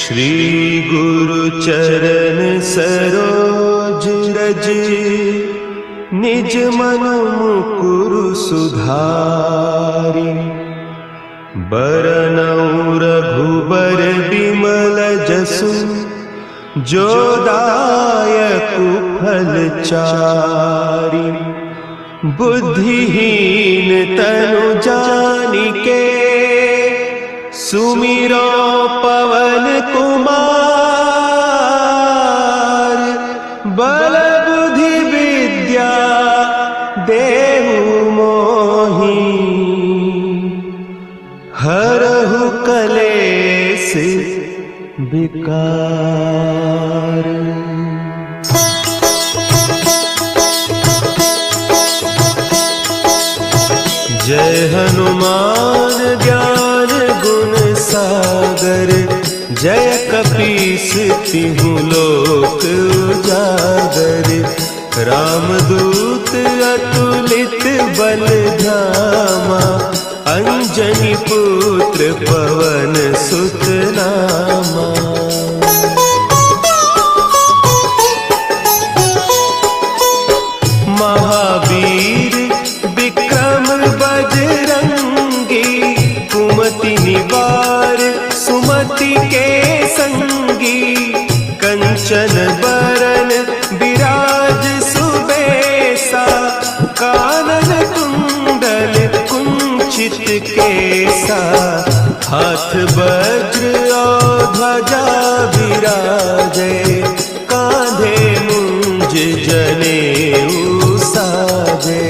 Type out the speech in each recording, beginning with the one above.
श्री गुरु चरण सरोज रज, निज मन मुकुरु सुधारि। बरनउँ रघुबर बिमल जसु, जो दायकु फल चारि। बुद्धिहीन तनु जानिके, सुमिरो पवन कुमार। बल बुद्धि विद्या देहु मोहि, हरहु कलेस विकार। जय हनुमान ज्ञान गुण सागर, जय कपीस तिहु लोक उजागर। रामदूत अतुलित बल धामा, अंजनी पुत्र पवन सुत नामा। महावीर विक्रम बजरंगी, कुमति निवार सुमति के संगी। कंचन बरन विराज सुबेसा, कानन कुंडल कुंचित केसा। हाथ वज्र और ध्वजा विराजे, कांधे मुंज जनेऊ साजे।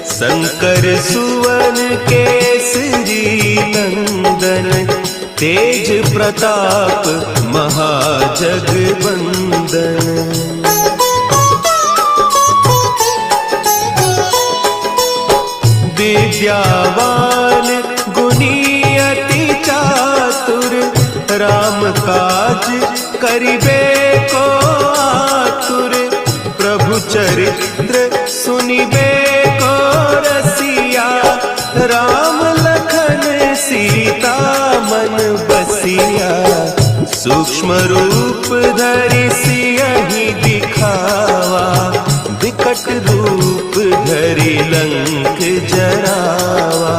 शंकर सुवन केसरी नंदन, तेज प्रताप महाजगवंदन। विद्यावान गुणी अति चातुर, राम काज करिबे को आतुर। प्रभु चरित्र सुनिबे को रसिया, राम लखन सीता मन बसिया। सूक्ष्म रूप धरि सियहि दिखावा, विकट रूप धरि लंक जरावा।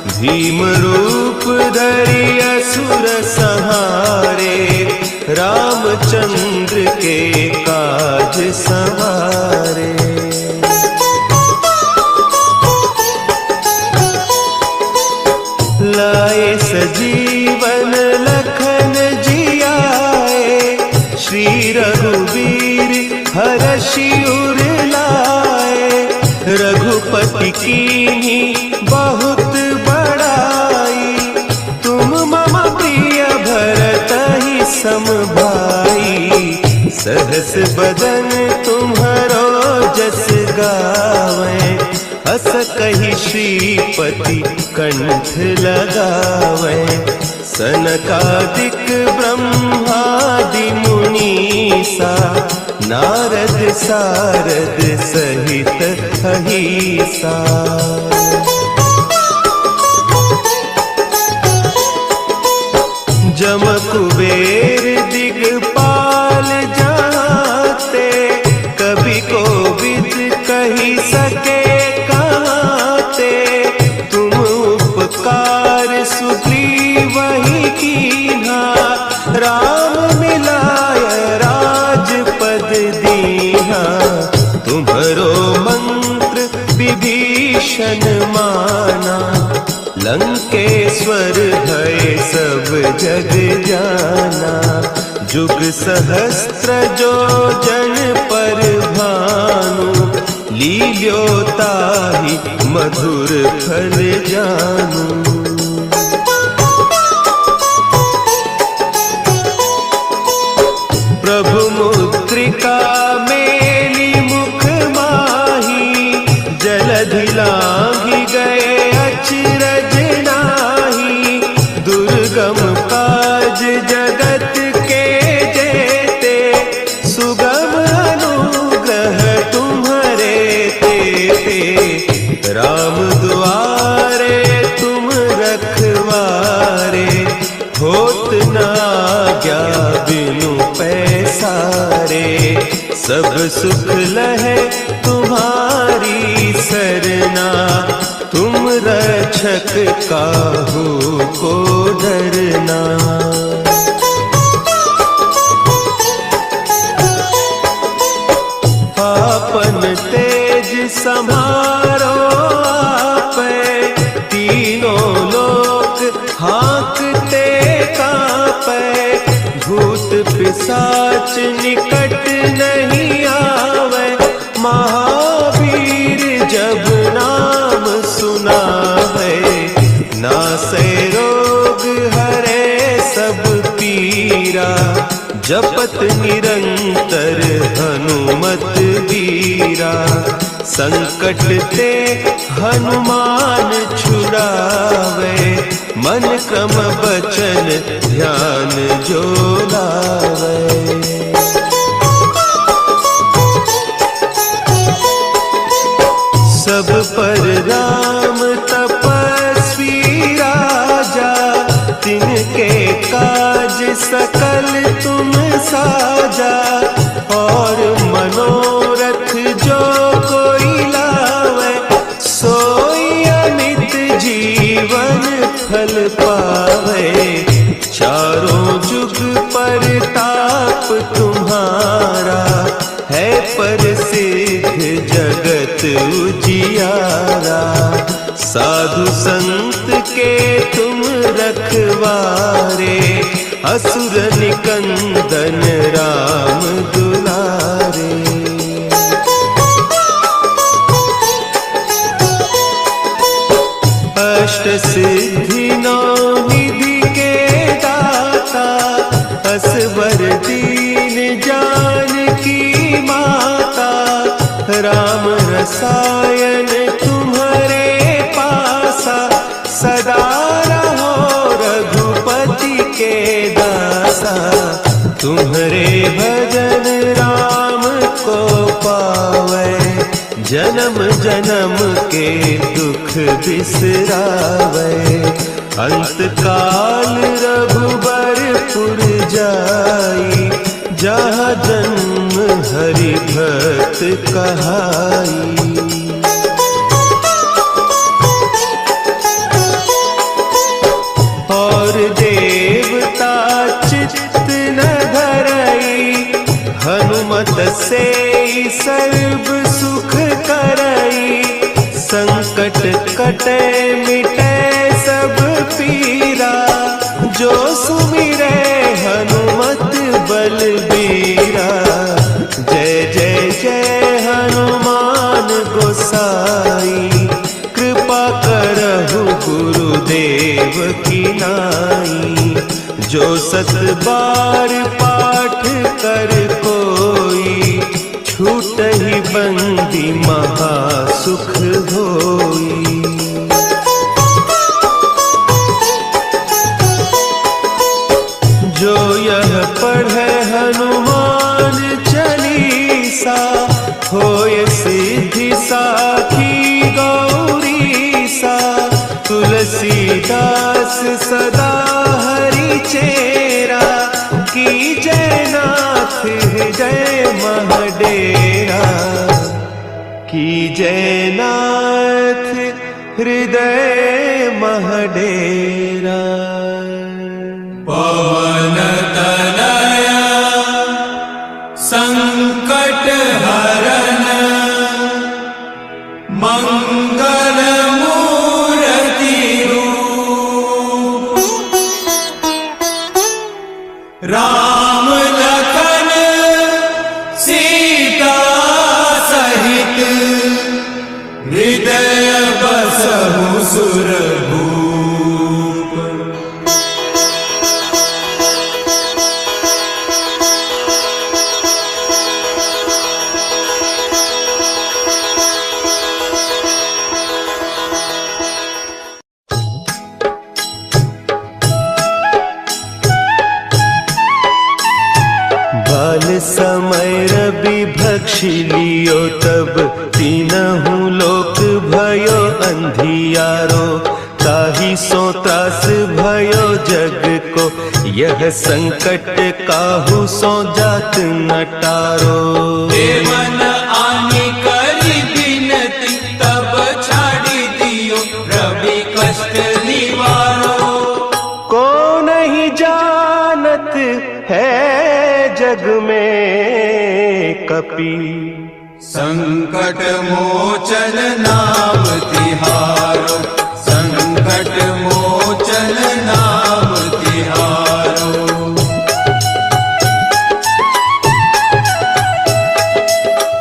भीम रूप धरि असुर संहारे, रामचंद्र के काज सवारे। लाए सजीवन लखन जियाए, श्री रघुवीर हरषि उर लाए। रघुपति कीन्ही बहुत बड़ाई, तुम मम प्रिय भरतहि सम भाई। सहस बदन तुम्हरो जस गावें, हस कहि श्रीपति कंठ लगावें। सनकादिक ब्रह्मादि मुनीसा, नारद सारद सहित अहीसा। जम कुबेर दिगपाल जाते, कवि कोविद कहि सके कहते। तुम उपकार सुग्रीवहि कीन्हा, राम मिलाय राजपद दीन्हा। तुम्हरो मंत्र विभीषण माना, लंकेश्वर भय सब जग जाना। जुग सहस्त्र जो जन पर भानु, लील्योताहि मधुर फल जानू। प्रभु मुद्रिका मेली मुख माही, जलधि लांघि गए अचरज नाही। दुर्गम काज जगत के जेते, सुगम अनुग्रह तुम्हरे तेते। राम दुआरे तुम रखवारे, होत न आज्ञा बिनु पैसारे, सब सुख लहे तुम्हारी सरना, तुम रक्षक काहू को डरना। आपन तेज संभारो आपे, तीनों लोक हाँकते कांपे, भूत पिशाच निकट नहीं आवे, महावीर जब नाम सुनावे, नासे रोग हरे सब पीरा, जपत निरंतर हनुमत वीरा, संकट ते हनुमान छुड़ावे, मन क्रम बचन ध्यान जो लावे। सब पर राम तपस्वी राजा, तिनके काज सकल तुम साजा, और मनोरथ जो कोई लावे, सोई अमित जीवन फल पावे, चारों जुग परताप तुम्हारा, है प्रसिद्ध जगत उजियारा, साधु संत के तुम रखवारे, असुर निकंदन राम दुलारे। अष्ट सिद्धि नौ निधि के दाता, असवर दीन जानकी माता, राम रसायन तुम्हारे पासा, सदा रहो रघुपति के दासा, तुम्हारे भजन राम को पावे, जन्म जन्म के दुख बिसरावे, अंत काल रघुबरपुर जाई, जहाँ जन्म हरि भक्त कहाई। और देवता चित्त न धरई, हनुमत से सर्व सुख करई, संकट कटे मिटे सब पीरा, जो सुमिरे हनुमत बलबीरा, जय जय जय हनुमान गोसाई, कृपा करहु गुरुदेव की नाई, जो सत बार पाठ कर कोई, छूटहि बंदी महा सुख होई। जो यह पढ़े हनुमान चालीसा, होय सिद्धि साखी गौरीसा, तुलसीदास सदा हरि चेरा, की जय नाथ हृदय महडेरा, की जय नाथ हृदय महडेरा। पवन तनया संकट हरन, मंगल मूर्ति रूप, राम लखन सीता सहित, हृदय बसहु सुरभूप। समय रवि भक्षी लियो, तब तीनहु लोक भयो अंधियारो, ताहि सो त्रास भयो जग को, यह संकट काहू सो जात न टारो। देवन आनी करी बिनती तब छाड़ी दियो रवि कष्ट निवारो। को नहीं जानत है जग में कपि संकट मोचन नाम तिहारो। संकट मोचन नाम तिहारो।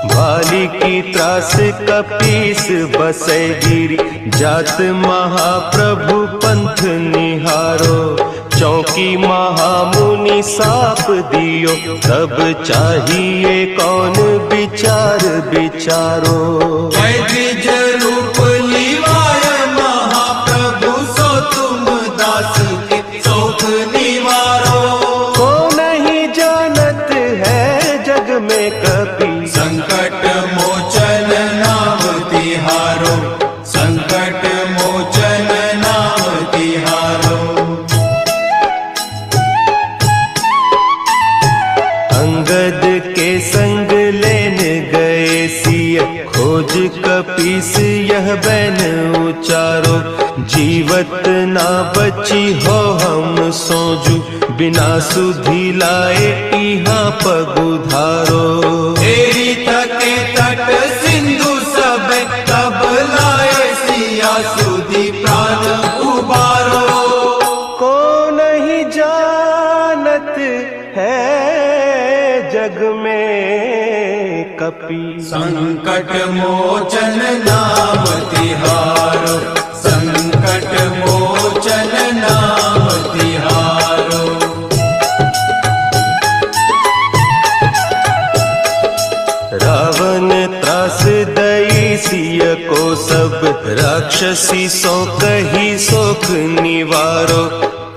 भाली की त्रास कपीस बसै गिरी जात महाप्रभु पंथ निहारो। चौकी महामुनि साप दियो तब चाहिए कौन विचार विचारो। द्विज रूप लिवाय महाप्रभु सो तुम दास के शोक निवारो। को नहीं जानत है जग में कपि संकट मोचन नाम तिहारो। संकट मोचन नाम तिहारो। अंगद के संग लेन गए सिय खोज कपीस यह बैन उचारो। जीवत ना बची हो हम सोजू बिना सुधि लाए इहाँ पगुधारो। तेरी थके तट सिंधु सब तब लाए सिया सुधि प्राण उबारो। को नहीं जानत है जग में कपि संकट मोचन नाम तिहारो। संकट मोचन नाम तिहारो। रावण त्रास दई सिय को सब राक्षसी सो कही सोख निवारो।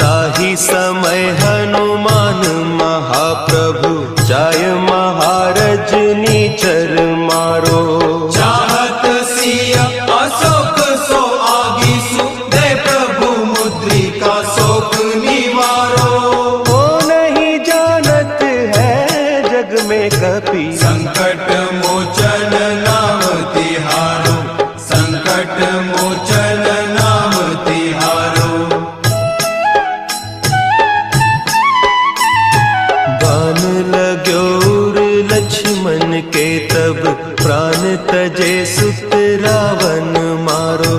ताही समय हनुमान महाप्रभु जाय महारज नीचर मारो। चाहत सिया अशोक सो आगीसु दे प्रभु मुद्रिका शोक निवारो। को नहीं जानत है जग में कपि संकट मोचन नाम तिहारो। संकट मोचन नाम तिहारो। बान लाग्यो उर लक्ष्मण के तब प्राण तजे सुत रावण मारो।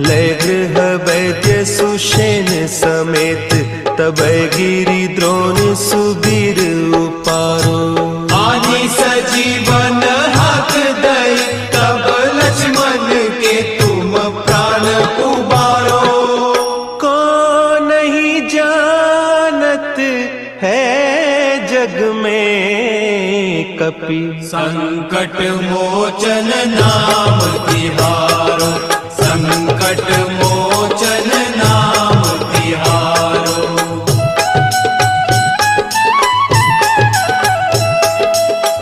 लय गृह वैद्य सुषेण समेत तब गिरि द्रोण सुबीर उपारो। आनी सजीवन हाथ दई तब लक्ष्मण के तुम प्राण उबारो। को नहीं जानत है जग में कपि संकट मोचन नाम तिहारो। संकट मोचन नाम तिहारो।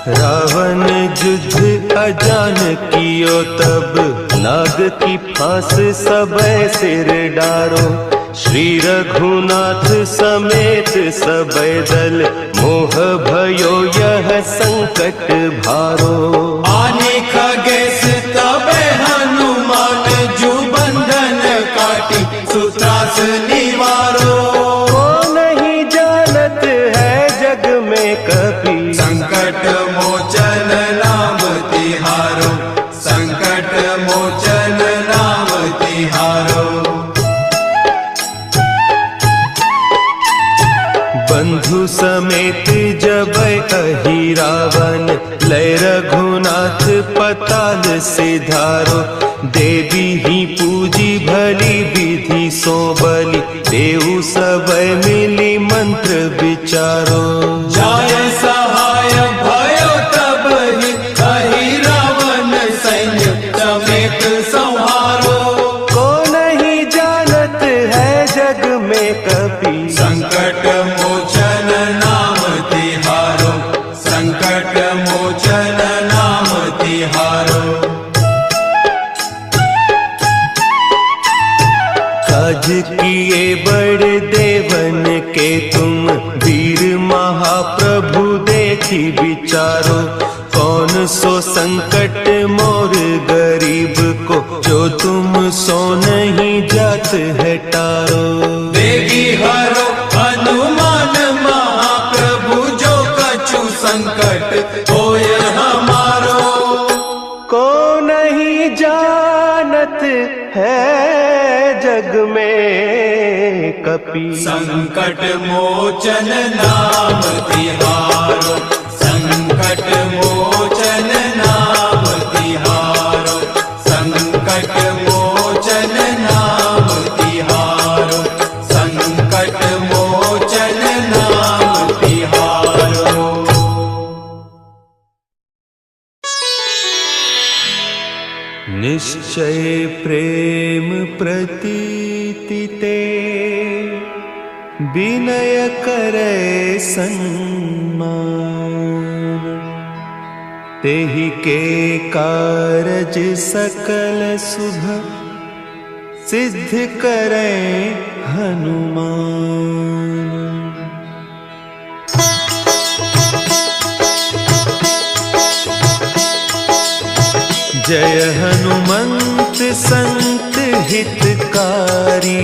रावण युद्ध अजान कियो तब नाग की फांस सबे सिर डारो। श्री रघुनाथ समेत सबे दल मोह भयो यह संकट भारो। आने खगेश तबे हनुमान जू बंधन काटी सुत्रास निवारो। को नहीं जानत है जग में कपि संकट मोचन नाम तिहारो। संकट मोचन नाम तिहारो। बंधु समेत जब अहि रावण लय रघुनाथ पताल सिधारो। देवी ही पूजी भली विधि सो बलि देव सब मिली मंत्र विचारो। जाय सहाय भयो तब ही कही रावण सैन्य समेत संहारो। को नहीं जानत है जग में कपि संकट मोचन नाम तिहारो। संकट मोचन नाम तिहारो। काज किए बड़ देवन के तुम महाप्रभु देखी विचारो, कौन सो संकट मोर गरीब को, जो तुम सो नहीं जात है टारो। देगी हरो हनुमान महाप्रभु, जो कछु संकट होय हमारो। को नहीं जानत है जग में कपि, संकट मोचन नाम तिहारो, संकट मोचन नाम तिहारो, संकट मोचन नाम तिहारो, संकट मोचन नाम तिहारो। निश्चय प्रेम प्रतीति ते, विनय करे सन्मान, तेहि के कारज सकल शुभ, सिद्ध करे हनुमान। जय हनुमंत संत हितकारी,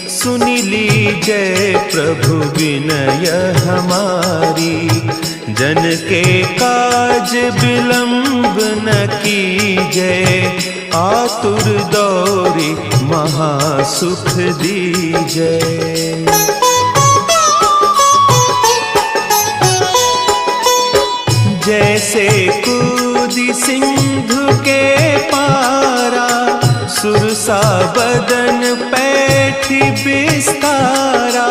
सुनि लीजय प्रभु विनय हमारी। जन के काज विलंब न कीजय, आतुर दौरी महासुख दीजय। जैसे कूदी सिंधु के पारा, सुरसा बदन पैठी बिस्तारा।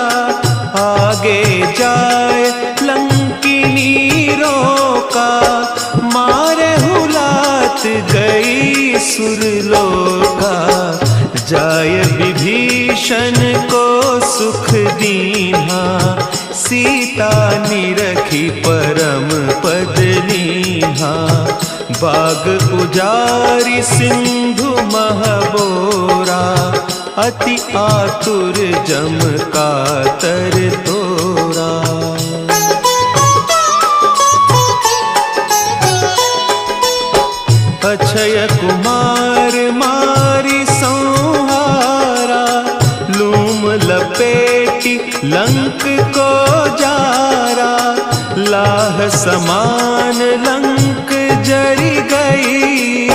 आगे जाए लंकिनी रोका, मारे हुलात गई सुरलोका। जाय विभीषण को सुख दीन्हा, सीता निरखी परम पद लीन्हा। बाग उजारी सिंधु महबोरा, अति आतुर जम कातर तोरा। अक्षय कुमार मारी संहारा, लूम लपेटी लंक को जारा। लाह समान लंक जरी गई,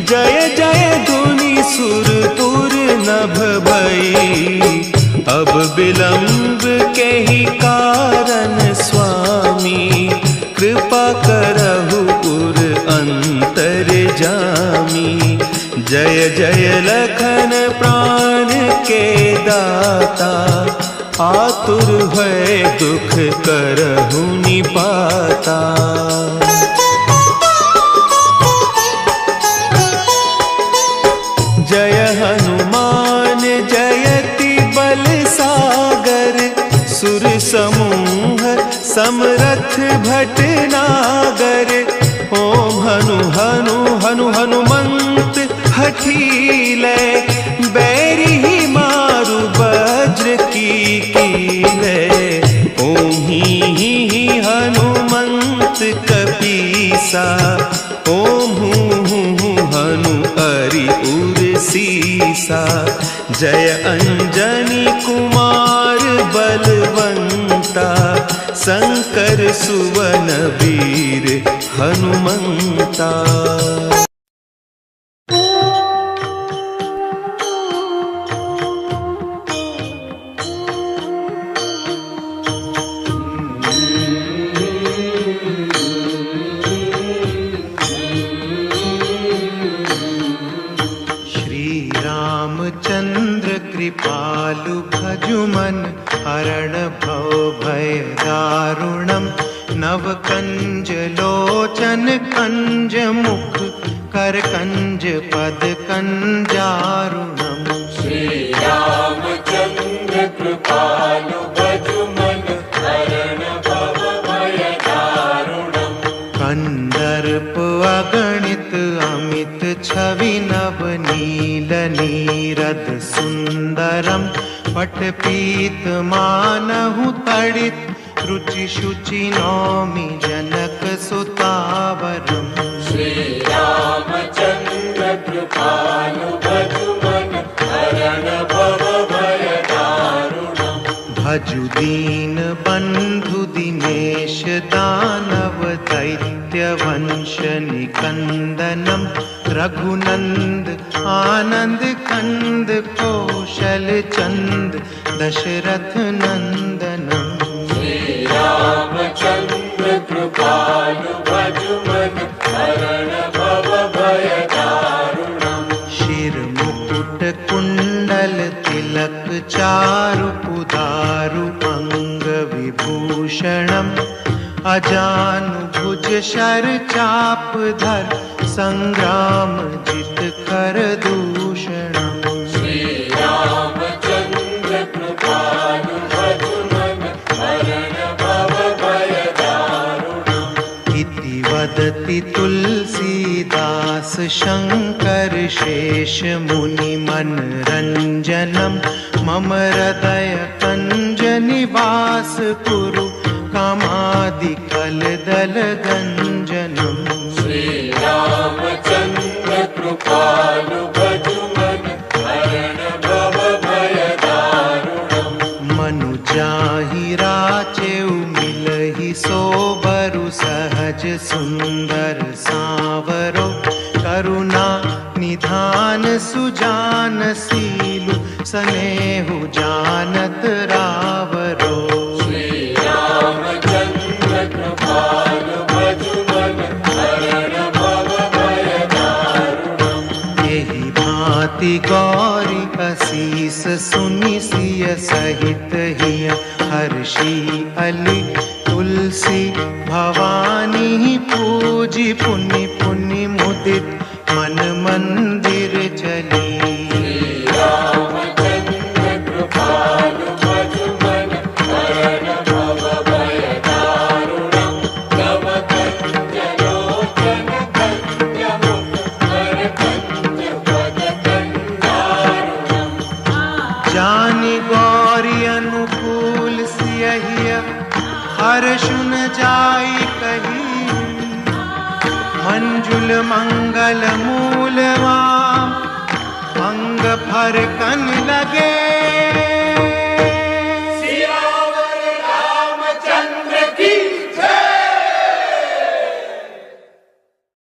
जय जय धुनि सुरपुर नभ भई। अब विलंब के ही कारण स्वामी, कृपा करहु पुर अंतर जामी। जय जय लखन प्राण के दाता, आतुर है दुख करहु निपाता। जय हनुमान जयति बल सागर, सुर समूह समरथ भटनागर। ओम हनु हनु हनु हनुमंत हठीले, बैरी ही मारु वज्र की कीले। ओम ही हनुमंत कपीसा, ओम हूँ हनु हरि उर सीसा। जय अंजनी कुमार बलवंता, शंकर सुवन वीर हनुमंता। चंद्र कृपालु भजुमन, हरण भव भय दारुणम। नव कंज लोचन कंज मुख, कर कंज पद कंजारुणम। श्री रामचंद्र कृपालु भजुमन, हरण भव भय दारुणम। कंदर्प अगणित अमित छवि नव, नील नीरद सुंदरम। पट पीत मानहु तड़ित, रुचि शुचि नौमि जनक सुतावरम् श्री रामचंद्र कृपालु भजुमन हरण भव भय दारुणम् भजु दीन बंधु दिनेश दानव दैत्य वंश निकंदनम रघुनंद आनंद कंद कौशल चंद दशरथ नंदनम श्री रामचंद्र कृपालु भजुमन हरण भव भय दारुणम् शिर मुकुट कुंडल तिलक चारु पुदारु अंग विभूषणम अजानु भुज शर चाप धर संग्राम जित कर दूषणम श्री रामचंद्र कृपालु भजुमन हरण भव भय दारुणम् इति वदति तुलसीदास शंकर शेष मुनि मनरंजनम मम हृदय कंज निवास कुरु कामादि कलदल गंजनम श्री रामचंद्र कृपालु भजुमन हरण भव भय दारुणम् मनु जाहि राचेउ मिलहि सोबरु सहज सुंदर सावरो करुणा निधान सुजान सीलु सनेहु जानत रावरो श्री रामचंद्र कृपालु भजुमन हरण भव भय दारुणम् यही भांति गौरी असीस सुनि सिय सहित हिय हर्षि अली तुलसी भवानी पूजी पुनि पुनि मुदित मन मंदिर चली श्री रामचंद्र कृपालु भजुमन हरण भव भय दारुणम् तव कंजलोचन कंजमुख कर कंज पद कंदारुणम् जानि गौरी अनुकूल सियहिय हर्षुन जाई कही मंजुल मंगल मूलवा अंग फर कन लगे